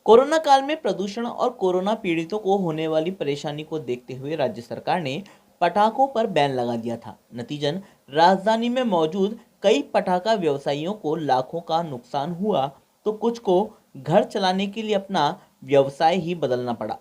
Corona काल में प्रदूषण और कोरोना पीड़ितों को होने वाली परेशानी को देखते हुए राज्य सरकार ने पटाखों पर बैन लगा दिया था। नतीजन राजधानी में मौजूद कई पटाखा व्यवसायियों को लाखों का नुकसान हुआ, तो कुछ को घर चलाने के लिए अपना व्यवसाय ही बदलना पड़ा।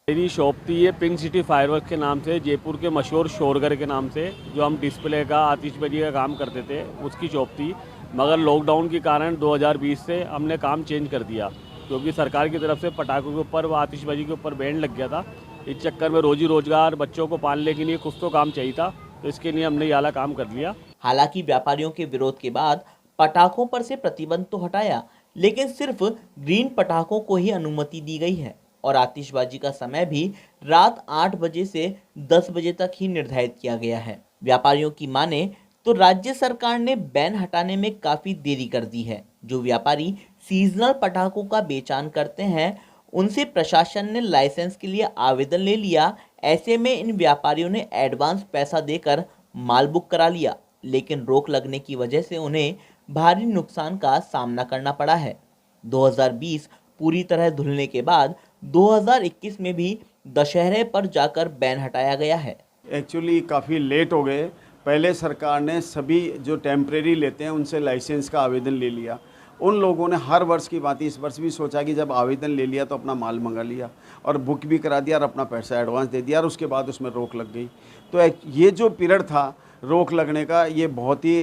मेरी शॉप थी ये पिंक सिटी फायरवर्क्स के नाम से, जयपुर के मशहूर शोरगर के नाम से, जो हम डिस्प्ले का आतिशबाजी का काम करते थे, उसकी शॉप थी। मगर लॉकडाउन के कारण 2020 से हमने काम चेंज कर दिया, क्योंकि सरकार की तरफ से पटाखों के ऊपर व आतिशबाजी के ऊपर बैन लग गया था। इस चक्कर में रोजी रोजगार, बच्चों को पालने के लिए कुछ तो काम चाहिए था, तो इसके लिए हमने ये वाला काम कर लिया। हालांकि व्यापारियों के विरोध के बाद पटाखों पर से प्रतिबंध तो हटाया, लेकिन सिर्फ ग्रीन पटाखों को ही अनुमति दी गई है और आतिशबाजी का समय भी रात 8 बजे से 10 बजे तक ही निर्धारित किया गया है। व्यापारियों की माने तो राज्य सरकार ने बैन हटाने में काफी देरी कर दी है। जो व्यापारी सीजनल पटाखों का बेचान करते हैं, उनसे प्रशासन ने लाइसेंस के लिए आवेदन ले लिया। ऐसे में इन व्यापारियों ने एडवांस पैसा देकर माल बुक करा लिया, लेकिन रोक लगने की वजह से उन्हें भारी नुकसान का सामना करना पड़ा है। 2020 पूरी तरह धुलने के बाद 2021 में भी दशहरे पर जाकर बैन हटाया गया है। एक्चुअली काफ़ी लेट हो गए। पहले सरकार ने सभी जो टेम्परेरी लेते हैं उनसे लाइसेंस का आवेदन ले लिया। उन लोगों ने हर वर्ष की बात इस वर्ष भी सोचा कि जब आवेदन ले लिया तो अपना माल मंगा लिया और बुक भी करा दिया और अपना पैसा एडवांस दे दिया और उसके बाद उसमें रोक लग गई। तो ये जो पीरियड था रोक लगने का, ये बहुत ही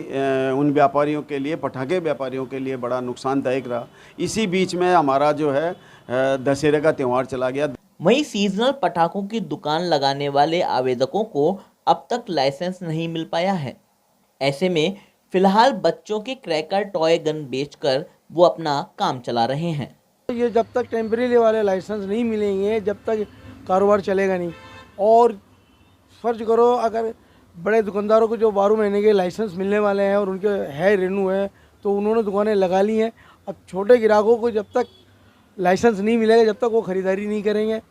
उन व्यापारियों के लिए, पटाखे व्यापारियों के लिए बड़ा नुकसानदायक रहा। इसी बीच में हमारा जो है दशहरे का त्यौहार चला गया। वहीं सीजनल पटाखों की दुकान लगाने वाले आवेदकों को अब तक लाइसेंस नहीं मिल पाया है। ऐसे में फिलहाल बच्चों के क्रैकर टॉय गन बेचकर वो अपना काम चला रहे हैं। ये जब तक टेम्परेरी वाले लाइसेंस नहीं मिलेंगे, जब तक कारोबार चलेगा नहीं। और फर्ज करो अगर बड़े दुकानदारों को जो 12 महीने के लाइसेंस मिलने वाले हैं और उनके है रिन्यू है, तो उन्होंने दुकानें लगा ली हैं। अब छोटे ग्राहकों को जब तक लाइसेंस नहीं मिलेगा, जब तक वो खरीदारी नहीं करेंगे।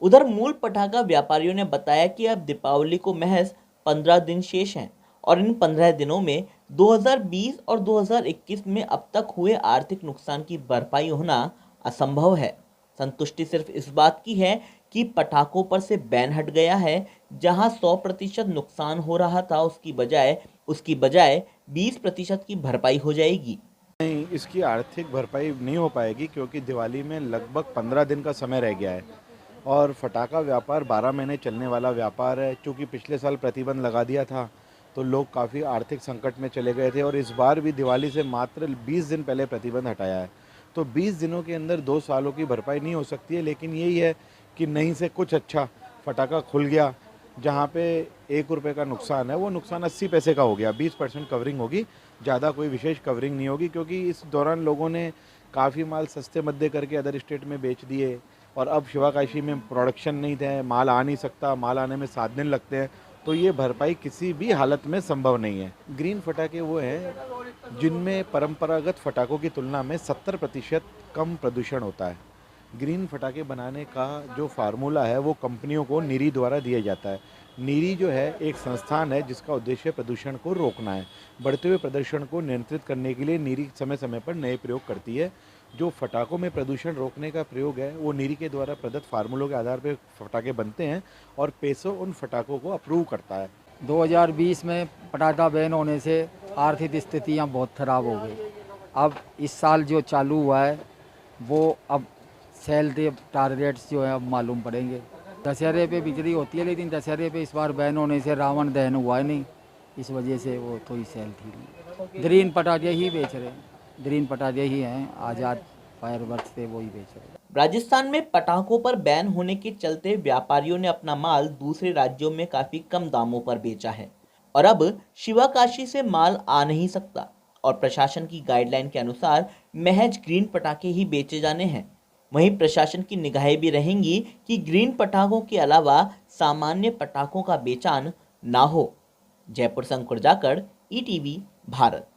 उधर मूल पटाखा व्यापारियों ने बताया कि अब दीपावली को महज 15 दिन शेष हैं और इन 15 दिनों में 2020 और 2021 में अब तक हुए आर्थिक नुकसान की भरपाई होना असंभव है। संतुष्टि सिर्फ इस बात की है कि पटाखों पर से बैन हट गया है। जहां 100% नुकसान हो रहा था, उसकी बजाय 20% की भरपाई हो जाएगी। नहीं, इसकी आर्थिक भरपाई नहीं हो पाएगी, क्योंकि दिवाली में लगभग 15 दिन का समय रह गया है और फटाखा व्यापार 12 महीने चलने वाला व्यापार है। चूँकि पिछले साल प्रतिबंध लगा दिया था तो लोग काफ़ी आर्थिक संकट में चले गए थे और इस बार भी दिवाली से मात्र 20 दिन पहले प्रतिबंध हटाया है। तो 20 दिनों के अंदर 2 सालों की भरपाई नहीं हो सकती है। लेकिन यही है कि नहीं से कुछ अच्छा फटाखा खुल गया। जहाँ पे 1 रुपये का नुकसान है, वो नुकसान 80 पैसे का हो गया। 20% कवरिंग होगी, ज़्यादा कोई विशेष कवरिंग नहीं होगी, क्योंकि इस दौरान लोगों ने काफ़ी माल सस्ते मद्दे करके अदर स्टेट में बेच दिए और अब शिवाकाशी में प्रोडक्शन नहीं थे, माल आ नहीं सकता, माल आने में 7 दिन लगते हैं। तो ये भरपाई किसी भी हालत में संभव नहीं है। ग्रीन फटाखे वो हैं जिनमें परंपरागत फटाखों की तुलना में 70% कम प्रदूषण होता है। ग्रीन फटाखे बनाने का जो फार्मूला है वो कंपनियों को नीरी द्वारा दिया जाता है। नीरी जो है एक संस्थान है जिसका उद्देश्य प्रदूषण को रोकना है। बढ़ते हुए प्रदूषण को नियंत्रित करने के लिए नीरी समय समय पर नए प्रयोग करती है। जो फटाखों में प्रदूषण रोकने का प्रयोग है वो नीरी के द्वारा प्रदत्त फार्मूलों के आधार पर फटाखे बनते हैं और पेसो उन फटाखों को अप्रूव करता है। 2020 में पटाखा बैन होने से आर्थिक स्थितियाँ बहुत खराब हो गई। अब इस साल जो चालू हुआ है वो अब सेल टारगेट्स जो है अब मालूम पड़ेंगे। दशहरे पे बिक्री होती है, लेकिन दशहरे पे इस बार बैन होने से रावण दहन हुआ ही नहीं, इस वजह से वो थोड़ी सेल थी। ग्रीन पटाखे ही बेच रहे हैं, ग्रीन पटाखे ही हैं, आज़ाद फायरवर्क्स से वही बेच रहे हैं। राजस्थान में पटाखों पर बैन होने के चलते व्यापारियों ने अपना माल दूसरे राज्यों में काफी कम दामों पर बेचा है और अब शिवाकाशी से माल आ नहीं सकता और प्रशासन की गाइडलाइन के अनुसार महज ग्रीन पटाखे ही बेचे जाने हैं। वहीं प्रशासन की निगाहें भी रहेंगी कि ग्रीन पटाखों के अलावा सामान्य पटाखों का बेचान ना हो। जयपुर से अंकुर जाखड़, ईटीवी भारत।